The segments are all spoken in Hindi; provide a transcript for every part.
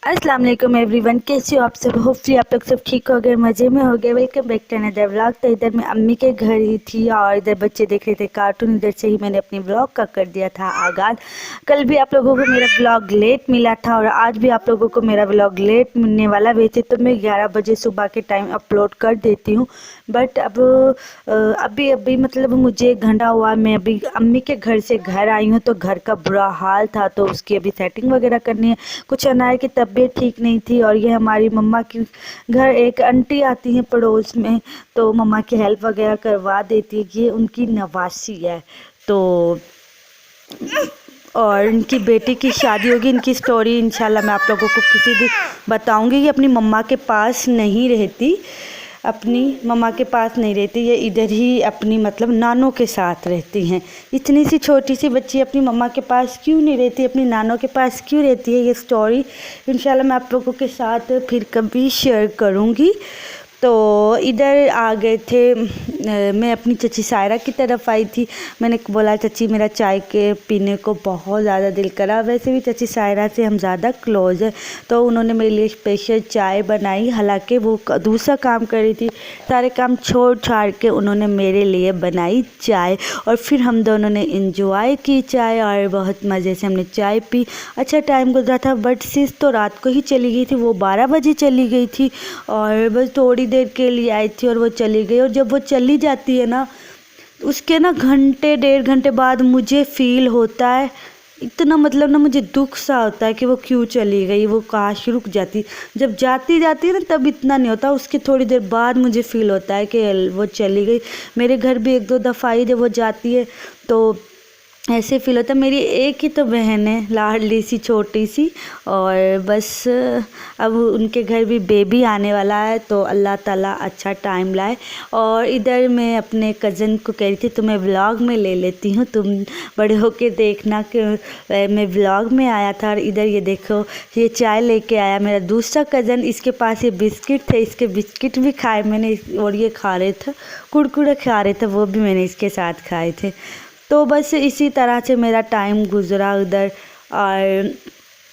अस्सलाम वालेकुम एवरीवन, कैसे हो आप सब। होपफुली आप लोग सब ठीक हो गए, मज़े में हो गए। Welcome back to another vlog. तो इधर मैं अम्मी के घर ही थी और इधर बच्चे देख रहे थे कार्टून। इधर से ही मैंने अपनी व्लॉग का कर दिया था आगाज़। कल भी आप लोगों को मेरा व्लॉग लेट मिला था और आज भी आप लोगों को मेरा व्लॉग लेट मिलने वाला। वैसे तो मैं 11 बजे सुबह के टाइम अपलोड कर देती हूँ, बट अब अभी मतलब मुझे 1 घंटा हुआ, मैं अभी अम्मी के घर से घर आई हूँ। तो घर का बुरा हाल था, तो उसकी अभी सेटिंग वगैरह करनी है। कुछ अनाया की तबीयत ठीक नहीं थी और ये हमारी मम्मा की घर एक आंटी आती हैं पड़ोस में, तो मम्मा की हेल्प वगैरह करवा देती है। ये उनकी नवासी है, तो और इनकी बेटी की शादी होगी। इनकी स्टोरी इंशाल्लाह मैं आप लोगों को किसी दिन बताऊंगी। ये अपनी मम्मा के पास नहीं रहती, अपनी मम्मा के पास नहीं रहती, ये इधर ही अपनी मतलब नानों के साथ रहती हैं। इतनी सी छोटी सी बच्ची अपनी मम्मा के पास क्यों नहीं रहती, अपनी नानों के पास क्यों रहती है, ये स्टोरी इंशाल्लाह मैं आप लोगों के साथ फिर कभी शेयर करूँगी। तो इधर आ गए थे, मैं अपनी चची सायरा की तरफ आई थी। मैंने बोला चची मेरा चाय के पीने को बहुत ज़्यादा दिल करा। वैसे भी चची सायरा से हम ज़्यादा क्लोज़ है, तो उन्होंने मेरे लिए स्पेशल चाय बनाई। हालांकि वो दूसरा काम कर रही थी, सारे काम छोड़ छाड़ के उन्होंने मेरे लिए बनाई चाय और फिर हम दोनों ने इंजॉय की चाय और बहुत मज़े से हमने चाय पी। अच्छा टाइम गुजरा था, बट सिस तो रात को ही चली गई थी, वो 12 बजे चली गई थी और बस थोड़ी देर के लिए आई थी और वो चली गई। और जब वो चली जाती है ना, उसके ना घंटे 1.5 घंटे बाद मुझे फील होता है इतना, मतलब ना मुझे दुख सा होता है कि वो क्यों चली गई, वो काश रुक जाती। जब जाती जाती है ना तब इतना नहीं होता, उसके थोड़ी देर बाद मुझे फील होता है कि वो चली गई। मेरे घर भी 1-2 दफ़ा ही जब वो जाती है तो ऐसे फील होता है। मेरी एक ही तो बहन है, लाडली सी छोटी सी, और बस अब उनके घर भी बेबी आने वाला है, तो अल्लाह ताला अच्छा टाइम लाए। और इधर मैं अपने कज़न को कह रही थी तुम्हें व्लॉग में ले लेती हूँ, तुम बड़े होके देखना कि मैं व्लॉग में आया था। और इधर ये देखो, ये चाय लेके आया मेरा दूसरा कज़न। इसके पास ये बिस्किट थे, इसके बिस्किट भी खाए मैंने, और ये खा रहे थे कुरकुरे खा रहे थे, वो भी मैंने इसके साथ खाए थे। तो बस इसी तरह से मेरा टाइम गुजरा उधर। और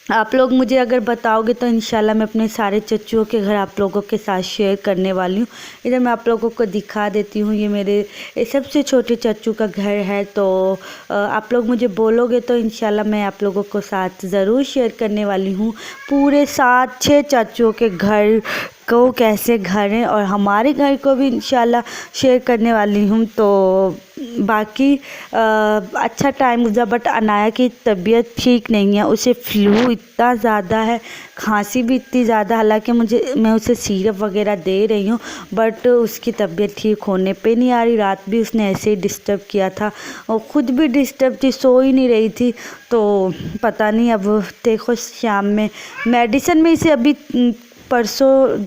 आप लोग मुझे अगर बताओगे तो इंशाल्लाह मैं अपने सारे चच्चुओं के घर आप लोगों के साथ शेयर करने वाली हूँ। इधर मैं आप लोगों को दिखा देती हूँ, ये मेरे सबसे छोटे चच्चू का घर है। तो आप लोग मुझे बोलोगे तो इंशाल्लाह मैं आप लोगों को साथ ज़रूर शेयर करने वाली हूँ। पूरे 7-6 चाचुओं के घर को कैसे घर हैं और हमारे घर को भी इंशाल्लाह शेयर करने वाली हूँ। तो बाकी अच्छा टाइम गुजरा, बट अनाया की तबीयत ठीक नहीं है, उसे फ्लू इतना ज़्यादा है, खांसी भी इतनी ज़्यादा। हालांकि मैं उसे सिरप वगैरह दे रही हूँ, बट उसकी तबीयत ठीक होने पे नहीं आ रही। रात भी उसने ऐसे ही डिस्टर्ब किया था और ख़ुद भी डिस्टर्ब थी, सो ही नहीं रही थी। तो पता नहीं, अब देखो शाम में मेडिसिन में इसे अभी परसों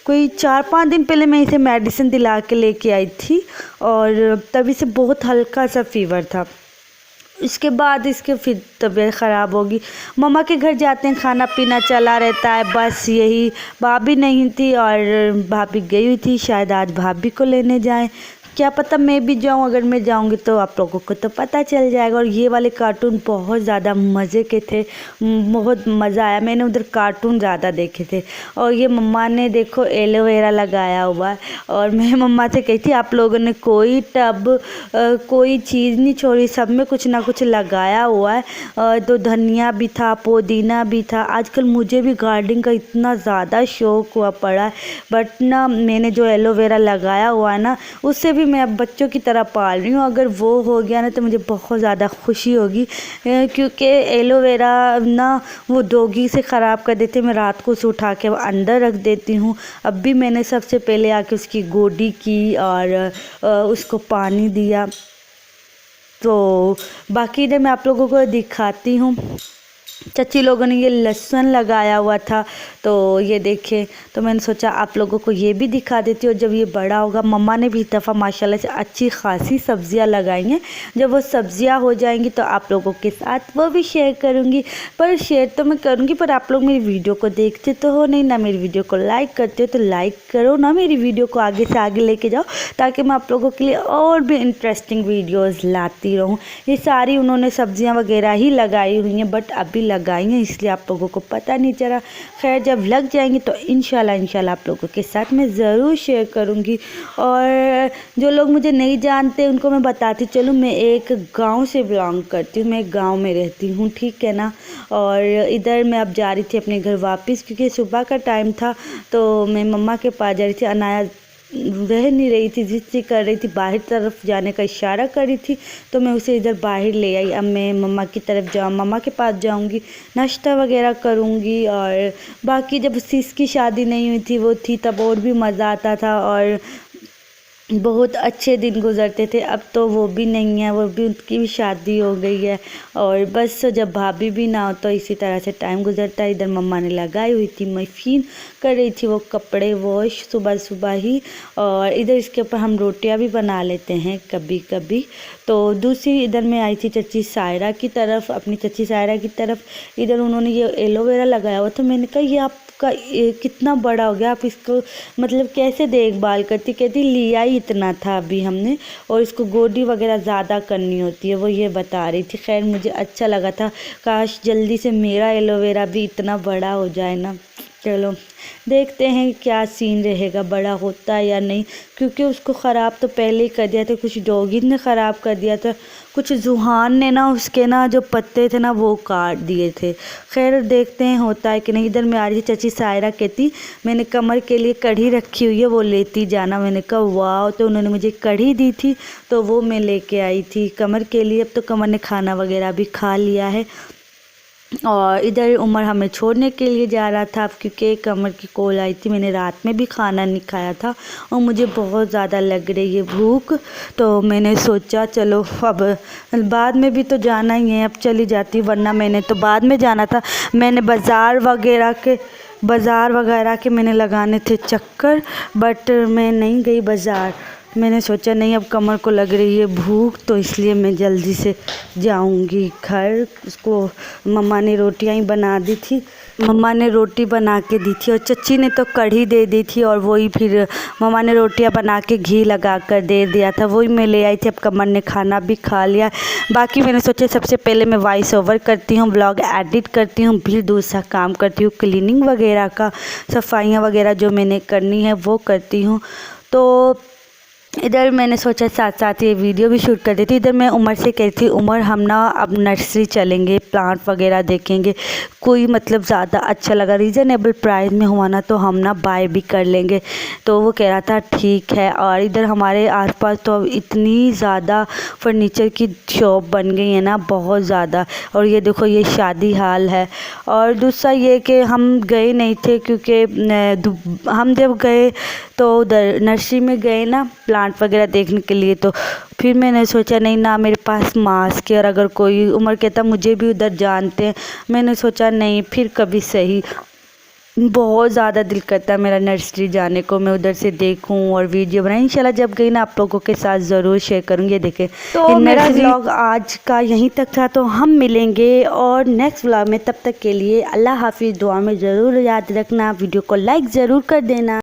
कोई 4-5 दिन पहले मैं इसे मेडिसिन दिला के लेके आई थी और तभी से बहुत हल्का सा फीवर था। इसके बाद इसके फिर तबीयत ख़राब होगी। मम्मा के घर जाते हैं, खाना पीना चला रहता है, बस यही। भाभी नहीं थी और भाभी गई हुई थी, शायद आज भाभी को लेने जाएं, क्या पता मैं भी जाऊं। अगर मैं जाऊंगी तो आप लोगों को तो पता चल जाएगा। और ये वाले कार्टून बहुत ज़्यादा मज़े के थे, बहुत मज़ा आया। मैंने उधर कार्टून ज़्यादा देखे थे। और ये मम्मा ने देखो एलोवेरा लगाया हुआ है, और मैं मम्मा से कही थी आप लोगों ने कोई टब कोई चीज़ नहीं छोड़ी, सब में कुछ ना कुछ लगाया हुआ है। तो धनिया भी था, पुदीना भी था। आजकल मुझे भी गार्डनिंग का इतना ज़्यादा शौक़ हुआ पड़ा है, बट ना मैंने जो एलोवेरा लगाया हुआ है ना, उससे भी मैं अब बच्चों की तरह पाल रही हूँ। अगर वो हो गया ना तो मुझे बहुत ज़्यादा खुशी होगी, क्योंकि एलोवेरा ना वो डॉगी से ख़राब कर देते। मैं रात को उसे उठा के अंदर रख देती हूँ। अब भी मैंने सबसे पहले आके उसकी गोडी की और उसको पानी दिया। तो बाकी इधर मैं आप लोगों को दिखाती हूँ। चाची लोगों ने ये लहसुन लगाया हुआ था, तो ये देखें, तो मैंने सोचा आप लोगों को ये भी दिखा देती हूँ। जब ये बड़ा होगा, मम्मा ने भी इस दफ़ा माशाल्लाह से अच्छी खासी सब्जियां लगाई हैं। जब वो सब्जियां हो जाएंगी तो आप लोगों के साथ वो भी शेयर करूँगी। पर शेयर तो मैं करूँगी, पर आप लोग मेरी वीडियो को देखते तो हो नहीं ना, मेरी वीडियो को लाइक करते हो तो लाइक करो ना, मेरी वीडियो को आगे से आगे लेके जाओ, ताकि मैं आप लोगों के लिए और भी इंटरेस्टिंग वीडियोज़ लाती रहूँ। ये सारी उन्होंने सब्जियाँ वगैरह ही लगाई हुई हैं, बट अभी लगाई हैं, इसलिए आप लोगों को पता नहीं चला। खैर जब लग जाएंगी तो इंशाल्लाह आप लोगों के साथ मैं ज़रूर शेयर करूँगी। और जो लोग मुझे नहीं जानते उनको मैं बताती चलूँ, मैं एक गांव से बिलोंग करती हूँ, मैं एक गांव में रहती हूँ, ठीक है ना। और इधर मैं अब जा रही थी अपने घर वापस, क्योंकि सुबह का टाइम था तो मैं मम्मा के पास जा रही थी। अनाया रह नहीं रही थी, जिद कर रही थी, बाहर तरफ जाने का इशारा कर रही थी, तो मैं उसे इधर बाहर ले आई। अब मैं मम्मा की तरफ मम्मा के पास जाऊंगी, नाश्ता वगैरह करूंगी। और बाकी जब सिस की शादी नहीं हुई थी, वो थी, तब और भी मज़ा आता था और बहुत अच्छे दिन गुजरते थे। अब तो वो भी नहीं है, वो भी, उनकी भी शादी हो गई है। और बस जब भाभी भी ना हो तो इसी तरह से टाइम गुजरता है। इधर मम्मा ने लगाई हुई थी, मशीन कर रही थी वो कपड़े वॉश सुबह सुबह ही। और इधर इसके ऊपर हम रोटियां भी बना लेते हैं कभी कभी। तो दूसरी इधर मैं आई थी चची सायरा की तरफ, अपनी चची सायरा की तरफ। इधर उन्होंने ये एलोवेरा लगाया हुआ था। मैंने कहा ये आपका कितना बड़ा हो गया, आप इसको मतलब कैसे देखभाल करती? कहती लिया ही इतना था अभी हमने, और इसको गोडी वगैरह ज़्यादा करनी होती है, वो ये बता रही थी। खैर मुझे अच्छा लगा था, काश जल्दी से मेरा एलोवेरा भी इतना बड़ा हो जाए ना। चलो देखते हैं क्या सीन रहेगा, बड़ा होता है या नहीं, क्योंकि उसको ख़राब तो पहले ही कर दिया था, कुछ डॉगी ने ख़राब कर दिया था, कुछ जुहान ने ना उसके ना जो पत्ते थे ना वो काट दिए थे। खैर देखते हैं होता है कि नहीं। इधर मैं आ रही थी, चची सायरा कहती मैंने कमर के लिए कढ़ी रखी हुई है, वो लेती जाना। मैंने कहा वाह, तो उन्होंने मुझे कढ़ी दी थी तो वो मैं लेके आई थी कमर के लिए। अब तो कमर ने खाना वगैरह भी खा लिया है। और इधर उमर हमें छोड़ने के लिए जा रहा था, अब क्योंकि कमर की कॉल आई थी। मैंने रात में भी खाना नहीं खाया था और मुझे बहुत ज़्यादा लग रही है भूख, तो मैंने सोचा चलो अब बाद में भी तो जाना ही है, अब चली जाती, वरना मैंने तो बाद में जाना था। मैंने बाज़ार वगैरह के मैंने लगाने थे चक्कर, बट मैं नहीं गई बाज़ार। मैंने सोचा नहीं, अब कमर को लग रही है भूख, तो इसलिए मैं जल्दी से जाऊंगी घर। उसको मम्मा ने रोटियां ही बना दी थी, मम्मा ने रोटी बना के दी थी और चच्ची ने तो कढ़ी दे दी थी, और वही फिर मम्मा ने रोटियां बना के घी लगा कर दे दिया था, वही मैं ले आई थी। अब कमर ने खाना भी खा लिया। बाकी मैंने सोचा सबसे पहले मैं वॉइस ओवर करती हूँ, व्लॉग एडिट करती हूँ, फिर दूसरा काम करती हूँ क्लीनिंग वगैरह का, सफाइयाँ वगैरह जो मैंने करनी है वो करती हूँ। तो इधर मैंने सोचा साथ साथ ये वीडियो भी शूट कर देती। इधर मैं उमर से कही थी, उमर हम ना अब नर्सरी चलेंगे, प्लांट वगैरह देखेंगे, कोई मतलब ज़्यादा अच्छा लगा, रीज़नेबल प्राइस में हुआ ना तो हम ना बाय भी कर लेंगे। तो वो कह रहा था ठीक है। और इधर हमारे आसपास तो अब इतनी ज़्यादा फर्नीचर की शॉप बन गई है ना, बहुत ज़्यादा। और ये देखो ये शादी हाल है। और दूसरा ये कि हम गए नहीं थे, क्योंकि हम जब गए तो उधर नर्सरी में गए ना प्लांट वगैरह देखने के लिए, तो फिर मैंने सोचा नहीं ना मेरे पास मास्क है, और अगर कोई उमर कहता मुझे भी उधर जानते हैं, मैंने सोचा नहीं फिर कभी सही। बहुत ज़्यादा दिल करता है मेरा नर्सरी जाने को, मैं उधर से देखूं और वीडियो बनाऊं। इंशाल्लाह जब गई ना आप लोगों के साथ ज़रूर शेयर करूंगी। देखें तो मेरा व्लॉग आज का यहीं तक था, तो हम मिलेंगे और नेक्स्ट व्लॉग में। तब तक के लिए अल्लाह हाफिज़, दुआ में ज़रूर याद रखना, वीडियो को लाइक ज़रूर कर देना।